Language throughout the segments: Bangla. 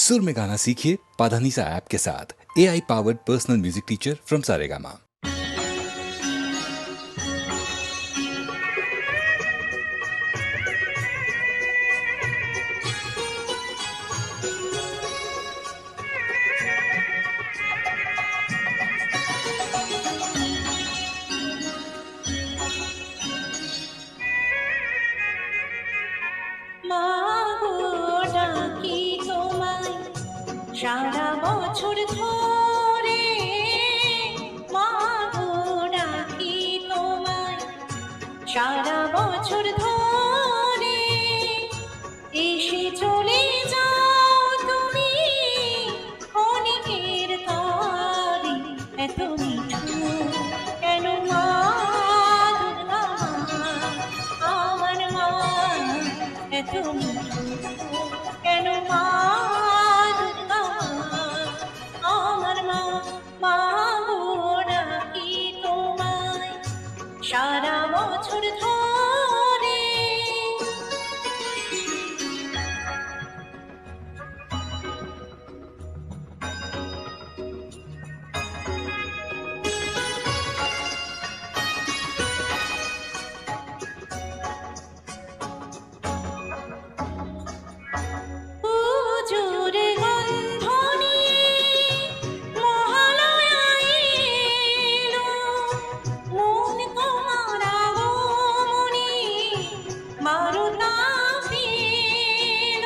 सुर में गाना सीखिए पाधानीसा ऐप के साथ। AI powered personal music teacher from Saregama. সারা বছর ধরে মাগো ডাকি তোমায়, সারা বছর ধরে এসে চলে যাও তুমি ক্ষণিকের তরে। এত মিঠু কেন মা দুর্গা, আমার মা এত মিঠু কেন মা দুর্গা, আমার মা। মাগো ডাকি তোমায় সারা বছর ধরে। পুজোর গন্ধ নিয়ে মহালয়া এলো, মন তোমার আগমনে মারুতা পেল।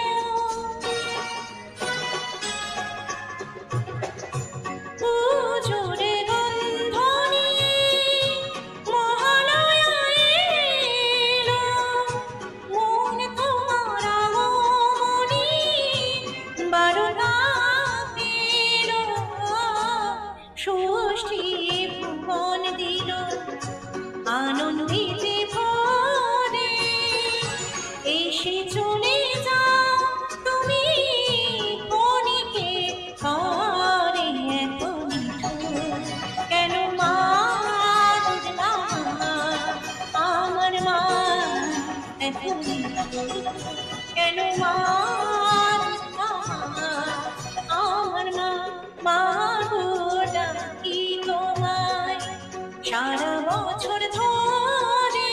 পুজোর গন্ধ নিয়ে মহালয়া এলো, মন তোমার আগমনে বারুতা পেল। ষষ্ঠী ভুবন দিল আনন্দিতে ভরে, এসে চলে যাও তুমি ক্ষণিকে ঘরে। এত মিঠু কেন মা দুর্গা, আমার মা এত মিঠু কেন মা দুর্গা, আমার মা। মাগো ডাকি তোমায় সারা বছর ধরে।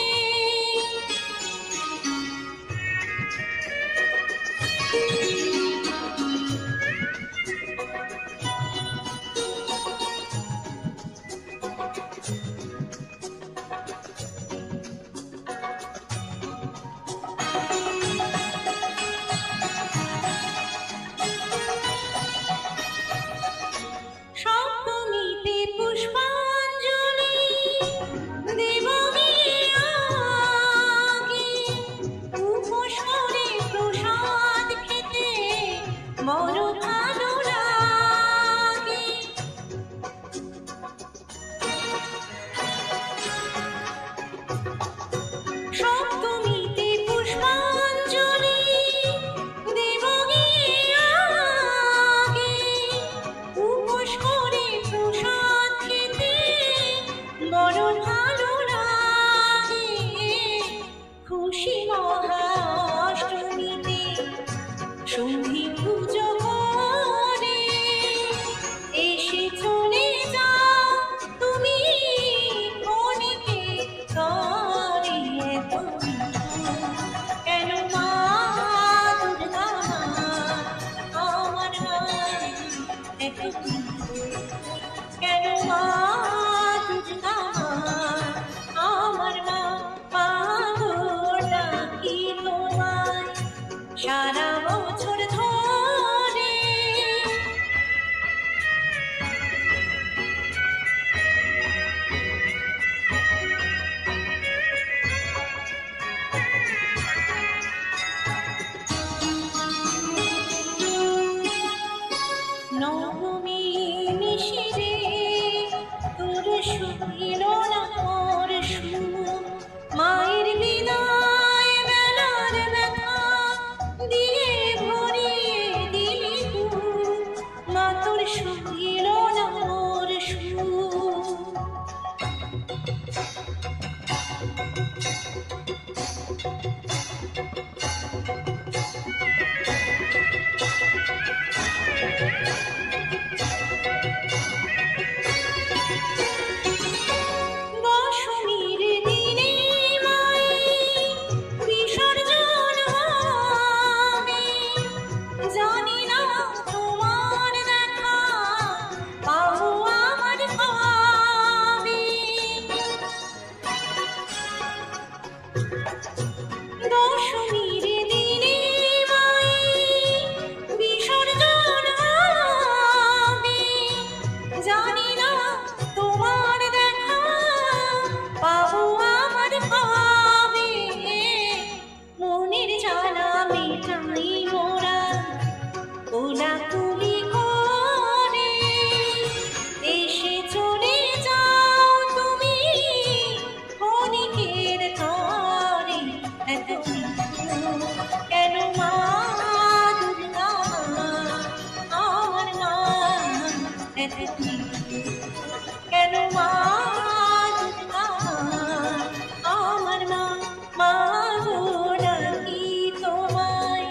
সপ্তমীতে পুষ্পাঞ্জলি দেব গিয়ে আগে, উপোস করে প্রসাদ খেতে বড় ভালো লাগে। সপ্তমীতে পুষ্পাঞ্জলি দেব গিয়ে আগে, উপোস করে প্রসাদ খেতে বড় ভালো লাগে। খুশি মহাষ্টমীতে সন্ধি পুজো করে, এসে চলে যাও তুমি ক্ষণিকে ঘরে। এত মিঠু কেন মা দুর্গা, আমার মা এত মিঠু কেন মা দুর্গা, আমার মা। মাগো ডাকি তোমায় সারা বছর ধরে। নবমী দশমীর দিনে মায়ের বিসর্জন হবে, জানি না তোমার দেখা পাবো আমার কবে। দশমীর দিনে মায়ের বিসর্জন হবে, জানি না তোমার দেখা পাবো আমার কবে। মনের জ্বালা মেটাই মোরা কোলাকুলি করে, এসে চলে যাও তুমি ক্ষণিকের তরে। এত কিছু কেন মা দুর্গা আমার মা, এত কিছু কেন মা দুর্গা আমার মা। মা গো ডাকি তোমায়